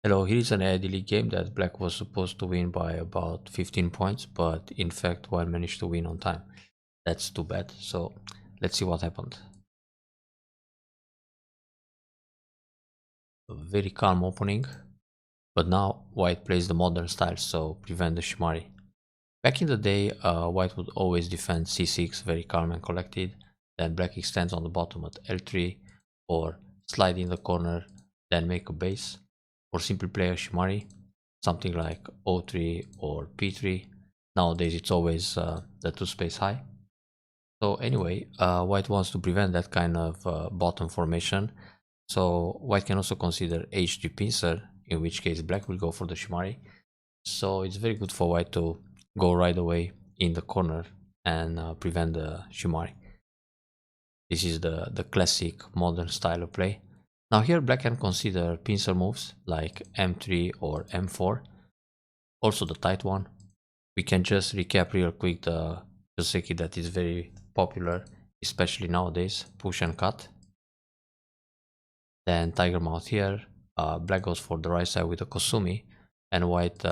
Hello, here is an AYD League game that black was supposed to win by about 15 points, but in fact white managed to win on time. That's too bad, so let's see what happened. A very calm opening, but now white plays the modern style, so prevent the Shimari. Back in the day, white would always defend c6 very calm and collected, then black extends on the bottom at l3, or slide in the corner, then make a base, or simply play a Shimari, something like o3 or p3. Nowadays it's always the two space high. So anyway, white wants to prevent that kind of bottom formation, so white can also consider h3 pincer, in which case black will go for the Shimari. So it's very good for white to go right away in the corner and prevent the Shimari. This is the classic modern style of play. Now here black can consider pincer moves like m3 or m4, also the tight one. We can just recap real quick the Joseki that is very popular, especially nowadays, push and cut. Then tiger mouth here, black goes for the right side with a Kosumi, and white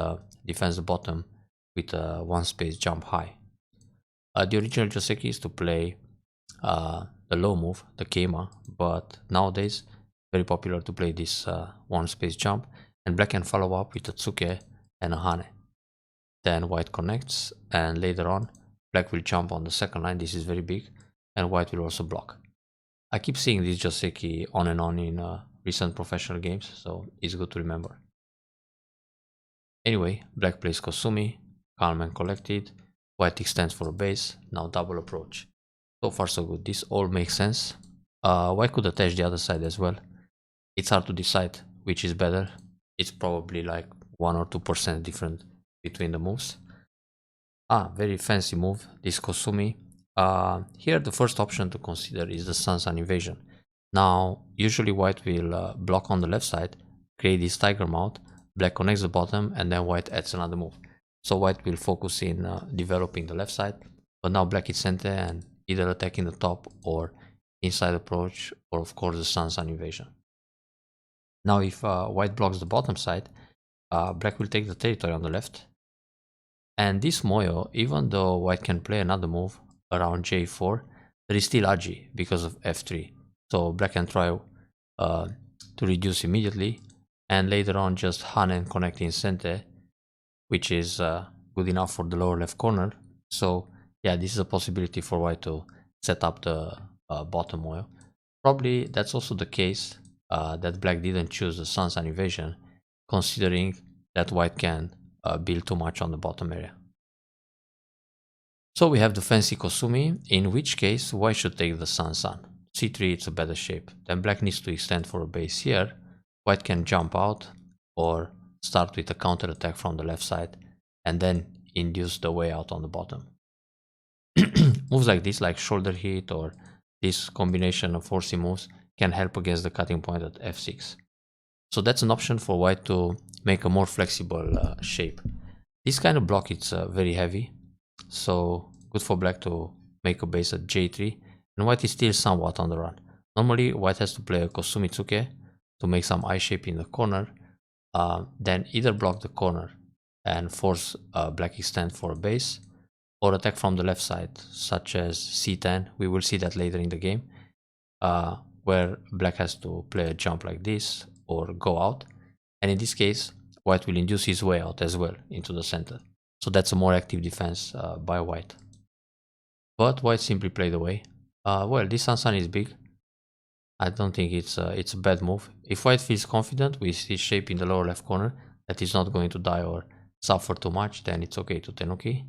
defends the bottom with a one space jump high. The original Joseki is to play the low move, the Keima, but nowadays very popular to play this one space jump, and black can follow up with a Tsuke and a Hane. Then white connects, and later on black will jump on the second line. This is very big, and white will also block. I keep seeing this Joseki on and on in recent professional games, so it's good to remember. Anyway, black plays Kosumi, calm and collected. White extends for a base, now double approach. So far so good, this all makes sense. White could attach the other side as well. It's hard to decide which is better. It's probably like 1 or 2% different between the moves. Very fancy move, this Kosumi. Here the first option to consider is the Sun invasion. Now, usually white will block on the left side, create this tiger mount, black connects the bottom, and then white adds another move. So white will focus in developing the left side, but now black is center and either attacking the top or inside approach, or of course the Sun invasion. Now if white blocks the bottom side, black will take the territory on the left. And this Moyo, even though white can play another move around j4, there is still Aji because of f3. So black can try to reduce immediately, and later on just Hane and connect in center, which is good enough for the lower left corner. So yeah, this is a possibility for white to set up the bottom Moyo. Probably that's also the case that black didn't choose the Sun invasion, considering that white can build too much on the bottom area. So we have the fancy Kosumi, in which case white should take the Sun. c3, it's a better shape. Then black needs to extend for a base here. White can jump out or start with a counter attack from the left side and then induce the way out on the bottom. Moves like this, like shoulder hit or this combination of forcing moves, can help against the cutting point at f6. So that's an option for white to make a more flexible shape. This kind of block is very heavy, so good for black to make a base at j3, and white is still somewhat on the run. Normally white has to play a Kosumi Tsuke to make some I shape in the corner, then either block the corner and force black extend for a base, or attack from the left side, such as c10. We will see that later in the game, where black has to play a jump like this or go out, and in this case white will induce his way out as well into the center. So that's a more active defense by white. But white simply played away. Well, this Sun is big. I don't think it's a bad move. If white feels confident with his shape in the lower left corner that he's not going to die or suffer too much, then it's okay to tenuki.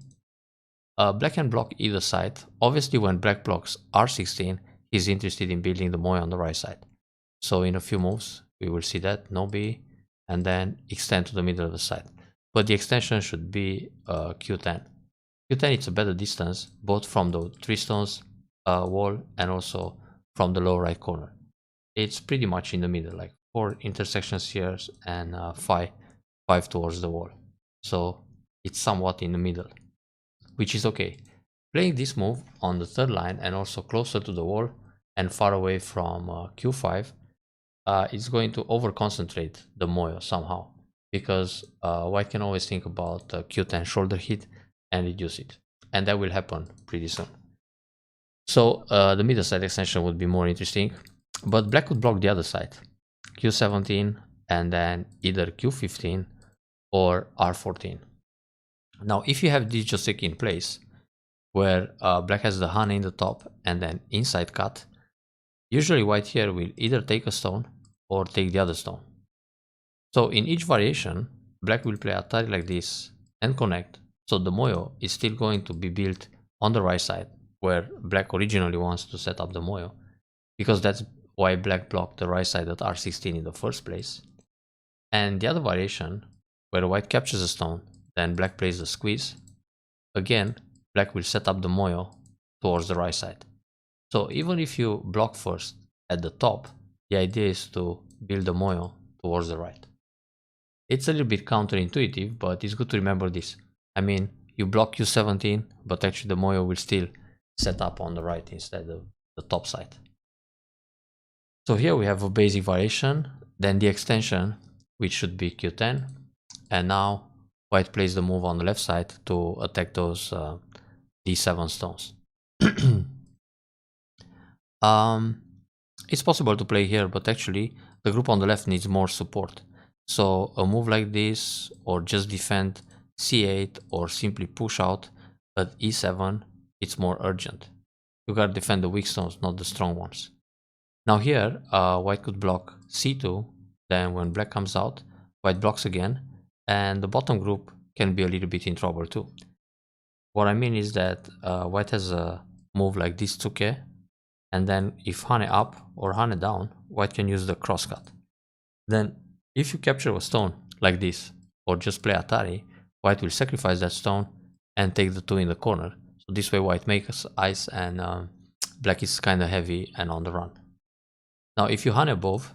Black can block either side. Obviously when black blocks r16, he's interested in building the Moe on the right side. So in a few moves we will see that Nobi, and then extend to the middle of the side. But the extension should be q10. q10 it's a better distance, both from the 3 stones wall and also from the lower right corner. It's pretty much in the middle, like 4 intersections here and 5 towards the wall. So it's somewhat in the middle, which is okay. Playing this move on the third line and also closer to the wall and far away from q5, it's going to over concentrate the moyo somehow, because white can always think about q10 shoulder hit and reduce it, and that will happen pretty soon. So the middle side extension would be more interesting, but black could block the other side, q17 and then either q15 or r14. Now if you have this Joseki in place, where black has the Hane in the top and then inside cut, usually white here will either take a stone or take the other stone. So in each variation, black will play Atari like this and connect, so the moyo is still going to be built on the right side, where black originally wants to set up the moyo, because that's why black blocked the right side at r16 in the first place. And the other variation, where white captures a stone, then black plays the squeeze, again black will set up the moyo towards the right side. So even if you block first at the top, the idea is to build the moyo towards the right. It's a little bit counterintuitive, but it's good to remember this. I mean, you block q17, but actually the moyo will still set up on the right instead of the top side. So here we have a basic variation, then the extension, which should be q10, and now white plays the move on the left side to attack those d7 stones. It's possible to play here, but actually the group on the left needs more support. So a move like this, or just defend c8, or simply push out at e7, it's more urgent. You gotta defend the weak stones, not the strong ones. Now here, white could block c2, then when black comes out, white blocks again, and the bottom group can be a little bit in trouble too. What I mean is that white has a move like this tsuke, and then if Hane up or Hane down, white can use the crosscut. Then if you capture a stone like this, or just play Atari, white will sacrifice that stone and take the 2 in the corner. So this way white makes ice and black is kinda heavy and on the run. Now if you Hane above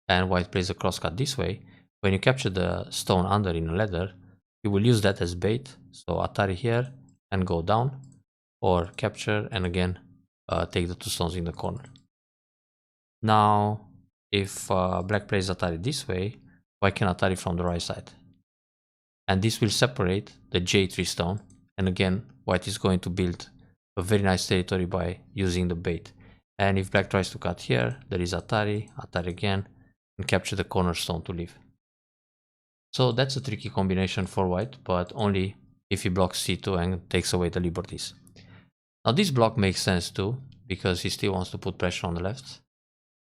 and white plays a crosscut this way, when you capture the stone under in a ladder, you will use that as bait. So Atari here and go down, or capture and again take the 2 stones in the corner. Now if black plays Atari this way, white can Atari from the right side, and this will separate the j3 stone, and again white is going to build a very nice territory by using the bait. And if black tries to cut here, there is Atari, Atari again, and capture the cornerstone to leave. So that's a tricky combination for white, but only if he blocks c2 and takes away the liberties. Now this block makes sense too, because he still wants to put pressure on the left.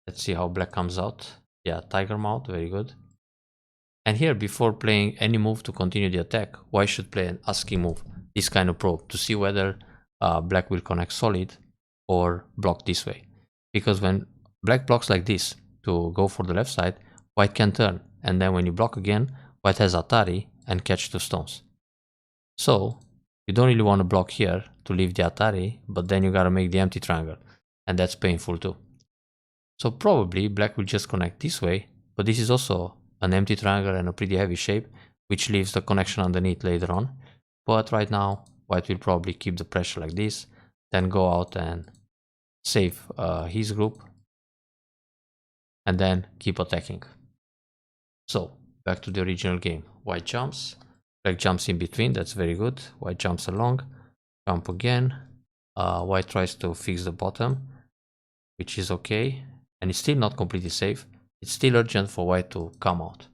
Let's see how black comes out. Yeah, tiger mouth, very good. And here, before playing any move to continue the attack, white should play an asking move, this kind of probe, to see whether black will connect solid or block this way. Because when black blocks like this to go for the left side, white can turn, and then when you block again, white has Atari and catch 2 stones. So you don't really want to block here to leave the Atari, but then you gotta make the empty triangle, and that's painful too. So probably black will just connect this way, but this is also an empty triangle and a pretty heavy shape, which leaves the connection underneath later on. But right now white will probably keep the pressure like this, then go out and save his group, and then keep attacking. So back to the original game. White jumps, black jumps in between, that's very good. White jumps along, jump again. White tries to fix the bottom, which is okay, and it's still not completely safe. It's still urgent for white to come out.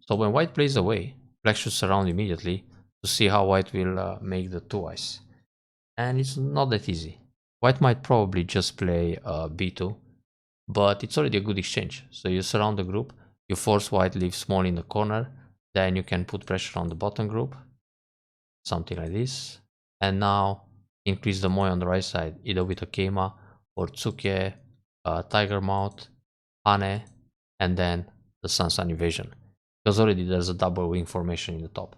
So when white plays away, black should surround immediately to see how white will make the 2 ice. And it's not that easy. White might probably just play b2, but it's already a good exchange. So you surround the group, you force white leave small in the corner, then you can put pressure on the bottom group, something like this. And now increase the moy on the right side, either with a keima or tsuke, tiger mouth, hane, and then the Sansan invasion, because already there's a double wing formation in the top.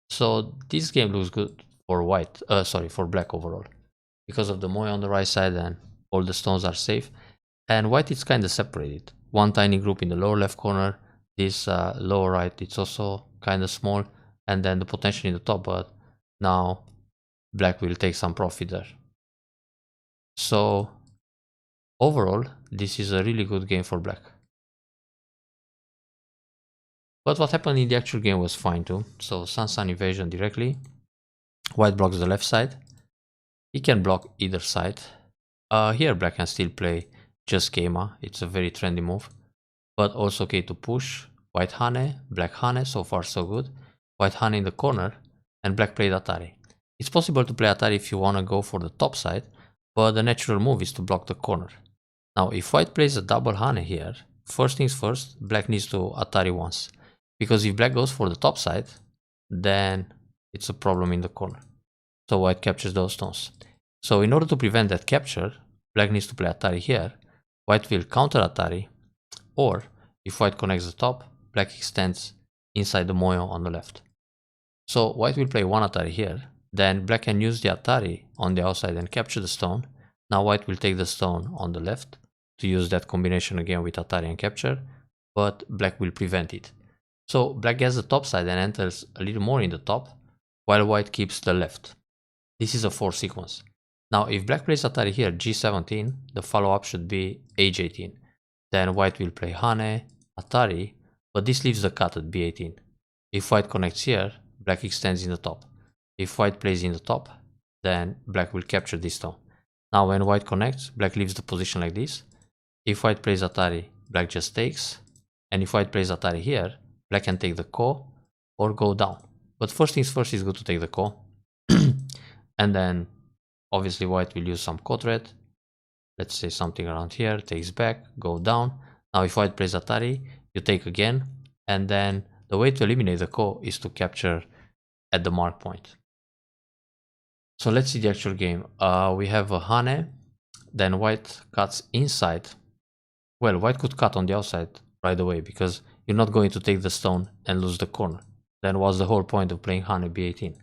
So this game looks good for white, for black overall, because of the moy on the right side and all the stones are safe. And white is kind of separated. One tiny group in the lower left corner, this lower right, it's also kind of small, and then the potential in the top, but now black will take some profit there. So overall, this is a really good game for black. But what happened in the actual game was fine too. So Sun invasion directly. White blocks the left side. He can block either side. Here black can still play just Keima. It's a very trendy move. But also okay to push. White Hane, black Hane, so far so good. White Hane in the corner, and black played Atari. It's possible to play Atari if you want to go for the top side, but the natural move is to block the corner. Now if white plays a double Hane here, first things first, black needs to Atari once. Because if black goes for the top side, then it's a problem in the corner. So white captures those stones. So in order to prevent that capture, black needs to play Atari here. White will counter Atari, or if white connects the top, black extends inside the moyo on the left. So white will play one Atari here, then black can use the Atari on the outside and capture the stone. Now white will take the stone on the left to use that combination again with Atari and capture, but black will prevent it. So black gets the top side and enters a little more in the top, while white keeps the left. This is a 4 sequence. Now if black plays Atari here, G17, the follow-up should be H18. Then white will play Hane, Atari, but this leaves the cut at B18. If white connects here, black extends in the top. If white plays in the top, then black will capture this stone. Now when white connects, black leaves the position like this. If white plays Atari, black just takes. And if white plays Atari here, black can take the ko or go down. But first things first, is good to take the ko. And then obviously white will use some ko threat. Let's say something around here, takes back, go down. Now if white plays Atari, you take again. And then the way to eliminate the ko is to capture at the mark point. So let's see the actual game. We have a Hane, then white cuts inside. Well, white could cut on the outside right away because you're not going to take the stone and lose the corner. Then what's the whole point of playing Hane B18?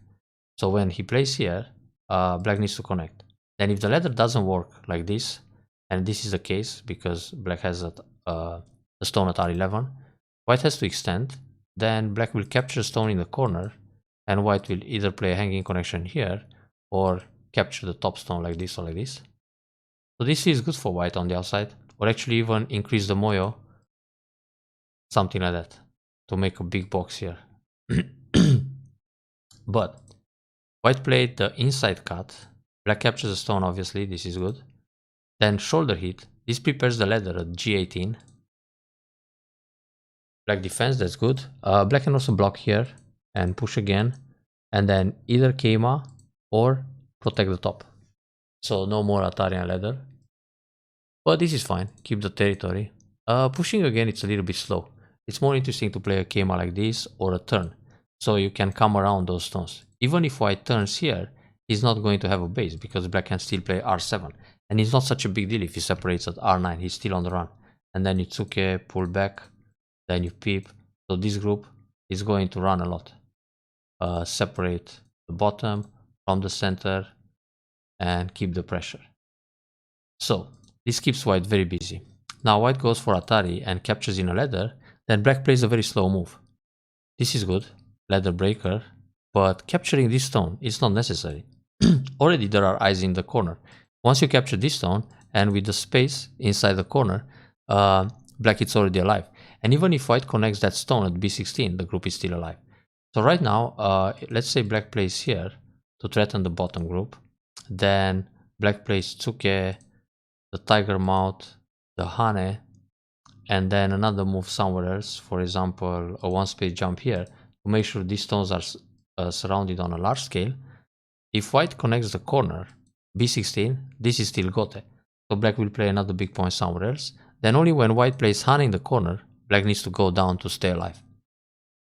So when he plays here, black needs to connect. Then if the ladder doesn't work like this, and this is the case because black has a stone at R11, white has to extend, then black will capture a stone in the corner, and white will either play a hanging connection here, or capture the top stone like this or like this. So this is good for white on the outside, or actually even increase the moyo, something like that, to make a big box here. But white played the inside cut, black captures the stone, obviously, this is good. Then shoulder hit, this prepares the ladder at G18. Black defense, that's good. Black can also block here and push again, and then either Keima or protect the top. So no more Atari ladder. But this is fine, keep the territory. Pushing again, it's a little bit slow. It's more interesting to play a Keima like this or a turn, so you can come around those stones. Even if white turns here, he's not going to have a base because black can still play R7. And it's not such a big deal if he separates at R9, he's still on the run. And then you tsuke, pull back, then you peep. So this group is going to run a lot. Separate the bottom from the center and keep the pressure. So this keeps white very busy. Now white goes for Atari and captures in a ladder, then black plays a very slow move. This is good, ladder breaker, but capturing this stone is not necessary. Already there are eyes in the corner. Once you capture this stone, and with the space inside the corner, black is already alive. And even if white connects that stone at B16, the group is still alive. So right now, let's say black plays here to threaten the bottom group. Then black plays Tsuke, the tiger mouth, the Hane, and then another move somewhere else. For example, a one space jump here to make sure these stones are surrounded on a large scale. If white connects the corner, B16, this is still Gote. So black will play another big point somewhere else. Then only when white plays Hane in the corner, black needs to go down to stay alive.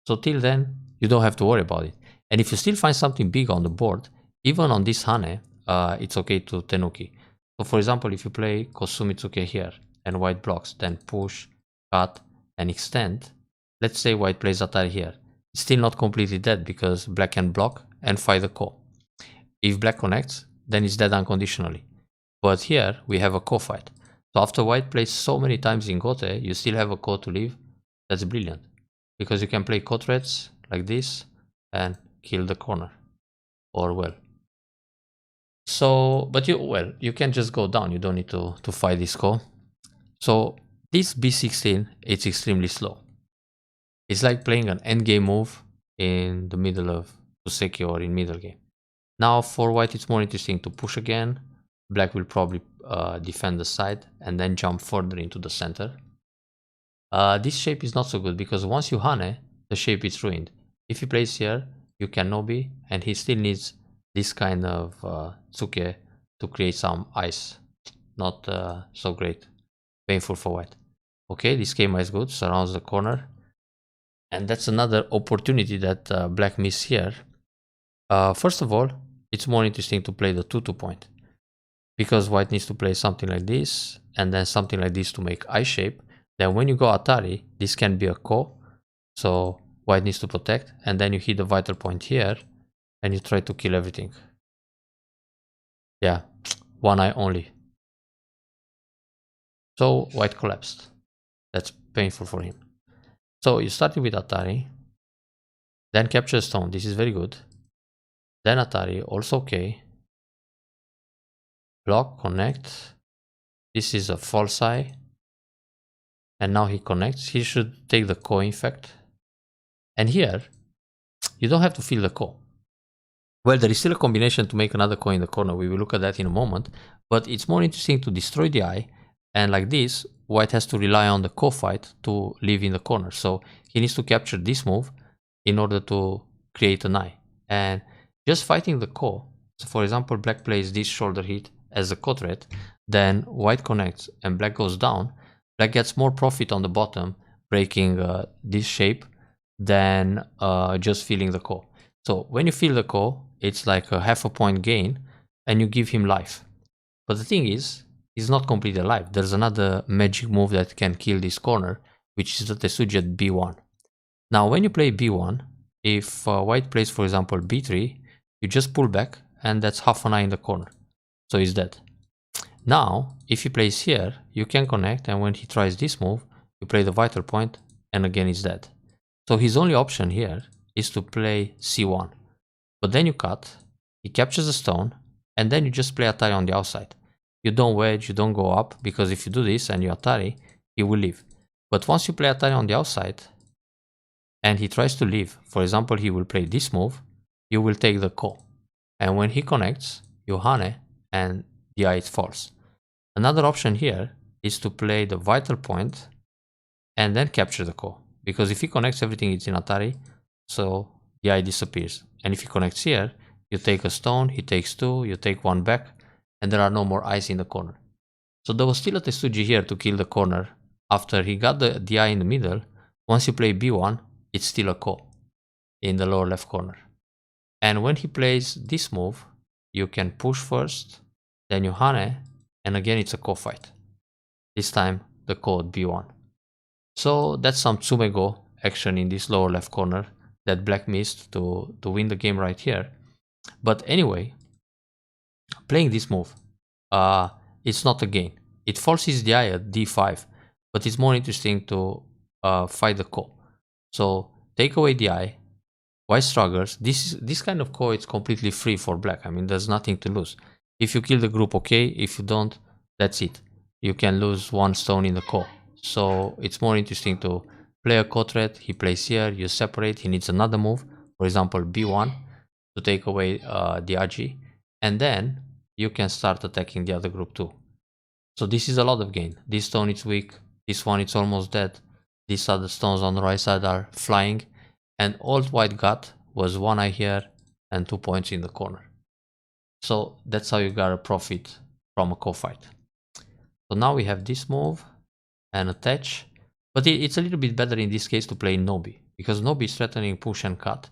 So till then, you don't have to worry about it. And if you still find something big on the board, even on this Hane, it's okay to Tenuki. So for example, if you play Kosumitsuke here and white blocks, then push, cut, and extend. Let's say white plays Atari here. It's still not completely dead because black can block and fight the ko. If black connects, then it's dead unconditionally. But here we have a ko fight. So after white plays so many times in Gote, you still have a ko to live. That's brilliant. Because you can play ko threats like this and kill the corner. Or well. So, but you can just go down. You don't need to fight this ko. So this B16, it's extremely slow. It's like playing an endgame move in the middle of Kuseki or in middle game. Now for white, it's more interesting to push again. Black will probably defend the side and then jump further into the center. This shape is not so good because once you Hane, the shape is ruined. If he plays here, you can Nobi, and he still needs this kind of Tsuke to create some ice. Not so great. Painful for white. Okay, this Keima is good, surrounds the corner. And that's another opportunity that black missed here. First of all, it's more interesting to play the 2-2 point. Because white needs to play something like this, and then something like this to make ice shape. Then when you go Atari, this can be a Ko. So white needs to protect, and then you hit the vital point here, and you try to kill everything. Yeah, one eye only. So white collapsed. That's painful for him. So you started with Atari, then capture a stone. This is very good. Then Atari, also okay. Block, connect. This is a false eye. And now he connects. He should take the Ko in fact. And here, you don't have to fill the Ko. Well, there is still a combination to make another Ko in the corner. We will look at that in a moment. But it's more interesting to destroy the eye. And like this, white has to rely on the Ko fight to live in the corner. So he needs to capture this move in order to create an eye. And just fighting the Ko, so for example, black plays this shoulder hit as a Ko threat, then white connects and black goes down. Black gets more profit on the bottom, breaking this shape, than just filling the Ko. So when you fill the Ko, it's like a half a point gain, and you give him life. But the thing is, he's not completely alive. There's another magic move that can kill this corner, which is the Tesuji at b1. Now, when you play b1, if white plays, for example, b3, you just pull back, and that's half an eye in the corner. So he's dead. Now, if he plays here, you can connect, and when he tries this move, you play the vital point, and again he's dead. So his only option here is to play c1. But then you cut, he captures a stone, and then you just play Atari on the outside. You don't wedge, you don't go up, because if you do this and you Atari, he will leave. But once you play Atari on the outside, and he tries to leave, for example, he will play this move, you will take the Ko. And when he connects, you Hane, and the eye is false. Another option here is to play the vital point, and then capture the Ko. Because if he connects, everything is in Atari, so the eye disappears. And if he connects here, you take a stone, he takes two, you take one back, and there are no more eyes in the corner. So there was still a Tesuji here to kill the corner. After he got the eye in the middle, once you play b1, it's still a Ko in the lower left corner. And when he plays this move, you can push first, then you Hane, and again it's a Ko fight. This time the Ko at b1. So that's some Tsumego action in this lower left corner that black missed to win the game right here. But anyway, playing this move, it's not a gain. It forces the eye at d5, but it's more interesting to fight the Ko. So take away the eye, white struggles. This kind of Ko, it's completely free for black. I mean, there's nothing to lose. If you kill the group, okay. If you don't, that's it. You can lose one stone in the Ko. So it's more interesting to play a Ko threat. He plays here, you separate, he needs another move, for example b1, to take away the Aji, and then you can start attacking the other group too. So this is a lot of gain. This stone is weak, this one it's almost dead, these other stones on the right side are flying, and all white got was one eye here and 2 points in the corner. So that's how you got a profit from a Ko fight. So now we have this move and attach, but it's a little bit better in this case to play Nobi, because Nobi is threatening push and cut.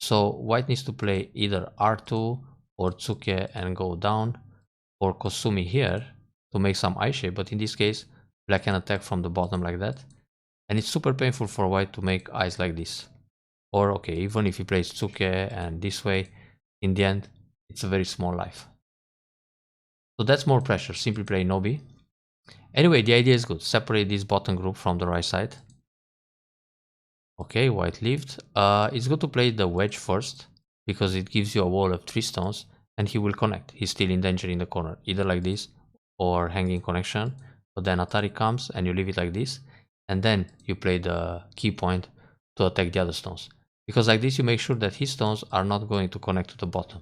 So white needs to play either R2 or Tsuke and go down, or Kosumi here to make some eye shape, but in this case black can attack from the bottom like that, and it's super painful for white to make eyes like this. Or okay, even if he plays Tsuke and this way, in the end it's a very small life. So that's more pressure, simply play Nobi. Anyway, the idea is good. Separate this bottom group from the right side. Okay, white lived. It's good to play the wedge first, because it gives you a wall of 3 stones, and he will connect. He's still in danger in the corner, either like this or hanging connection. But then Atari comes and you leave it like this, and then you play the key point to attack the other stones. Because like this you make sure that his stones are not going to connect to the bottom.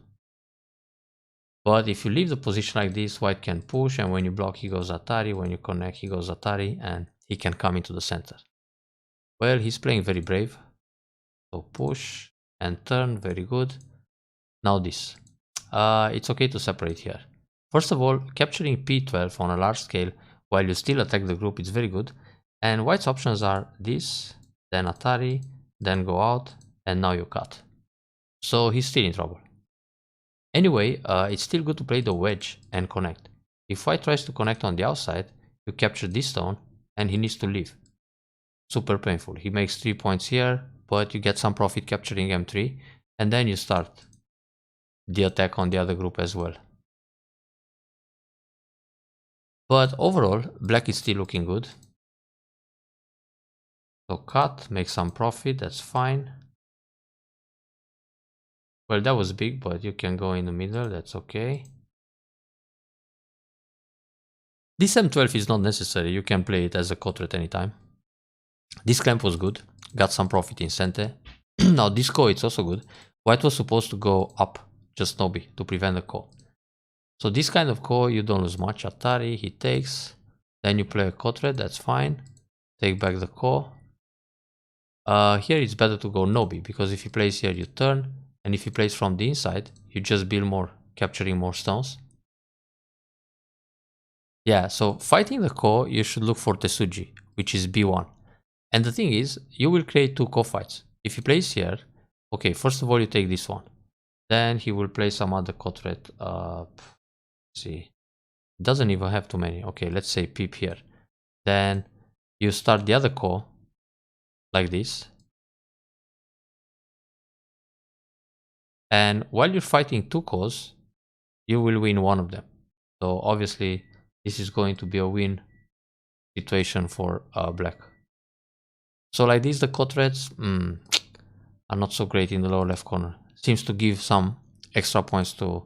But if you leave the position like this, white can push, and when you block he goes Atari, when you connect he goes Atari, and he can come into the center. Well, he's playing very brave. So push and turn, very good. Now this. It's okay to separate here. First of all, capturing P12 on a large scale while you still attack the group is very good. And white's options are this, then Atari, then go out, and now you cut. So he's still in trouble. Anyway, it's still good to play the wedge and connect. If white tries to connect on the outside, you capture this stone and he needs to leave. Super painful. He makes 3 points here, but you get some profit capturing M3, and then you start the attack on the other group as well. But overall, black is still looking good. So cut, make some profit, that's fine. Well, that was big, but you can go in the middle, that's okay. This M12 is not necessary, you can play it as a cut at any time. This clamp was good, got some profit in center. Now this ko, it's also good. White was supposed to go up, just Nobi, to prevent the ko. So this kind of ko, you don't lose much. Atari, he takes. Then you play a Kotred, that's fine. Take back the ko. Here it's better to go Nobi, because if he plays here, you turn. And if he plays from the inside, you just build more, capturing more stones. Yeah, so fighting the ko, you should look for Tesuji, which is B1. And the thing is, you will create 2 ko fights. If he plays here, okay, first of all, you take this one. Then he will play some other Kotred. See. Doesn't even have too many. Okay, let's say peep here. Then you start the other ko like this. And while you're fighting 2 kos, you will win one of them. So obviously this is going to be a win situation for black. So like this, the ko threads are not so great in the lower left corner. Seems to give some extra points to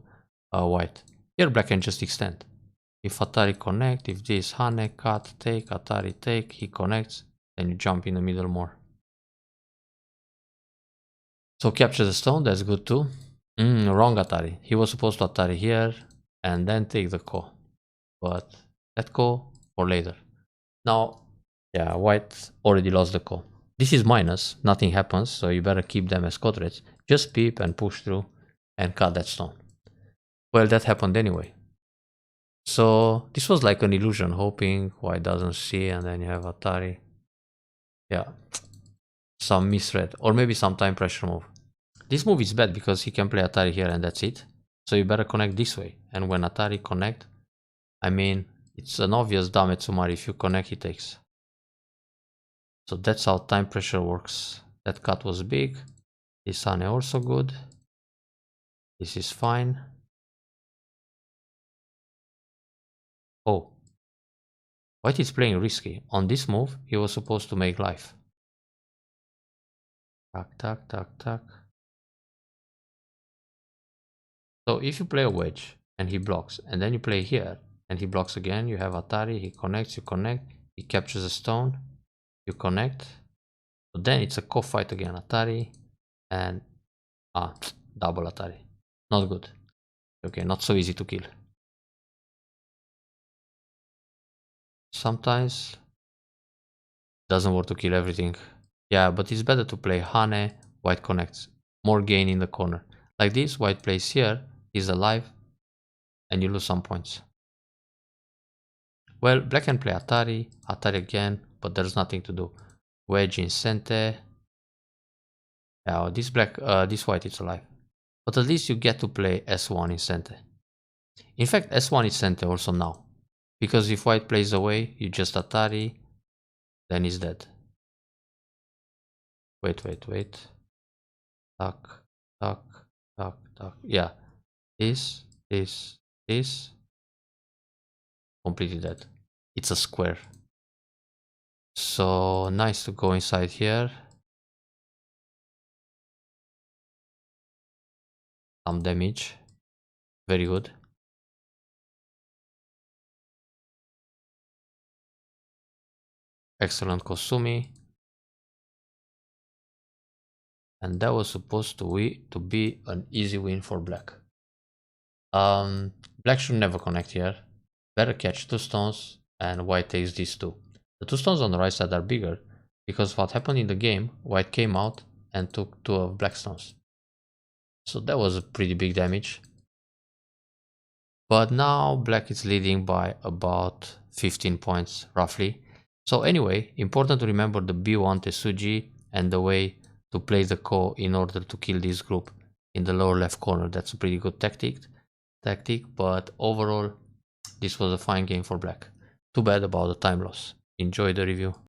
white. Here black can just extend. If Atari connect, if this Hane, cut, take, Atari take, he connects, then you jump in the middle more. So capture the stone, that's good too. Wrong Atari. He was supposed to Atari here and then take the ko. But that ko for later. Now, yeah, white already lost the ko. This is minus, nothing happens, so you better keep them as quadrates. Just peep and push through and cut that stone. Well, that happened anyway. So this was like an illusion, hoping white doesn't see, and then you have Atari. Yeah, some misread, or maybe some time pressure move. This move is bad because he can play Atari here and that's it. So you better connect this way. And when Atari connect, I mean, it's an obvious dame Tsumari. If you connect, he takes. So that's how time pressure works. That cut was big. This Hane also good. This is fine. Oh. White is playing risky. On this move, he was supposed to make life. Tack, tack, tack, tack. So if you play a wedge and he blocks, and then you play here and he blocks again, you have Atari, he connects, you connect, he captures a stone, you connect. But then it's a ko fight again, Atari, and double Atari. Not good. Okay, not so easy to kill. Sometimes doesn't work to kill everything. Yeah, but it's better to play Hane, white connects. More gain in the corner. Like this, white plays here, he's alive, and you lose some points. Well, black can play Atari, Atari again, but there's nothing to do. Wedge in center. Yeah, this white is alive. But at least you get to play S1 in center. In fact, S1 is center also now. Because if white plays away, you just Atari, then he's dead. Wait. Tuck, tuck, tuck, tuck. Yeah. This. Completely dead. It's a square. So nice to go inside here. Some damage. Very good. Excellent Kosumi. and that was supposed to be an easy win for black. Black should never connect here. Better catch 2 stones, and white takes these 2. The 2 stones on the right side are bigger, because what happened in the game, white came out and took 2 of black stones. So that was a pretty big damage. But now black is leading by about 15 points roughly. So anyway, important to remember the B1 Tesuji and the way to play the Ko in order to kill this group in the lower left corner. That's a pretty good tactic, but overall this was a fine game for black. Too bad about the time loss. Enjoy the review.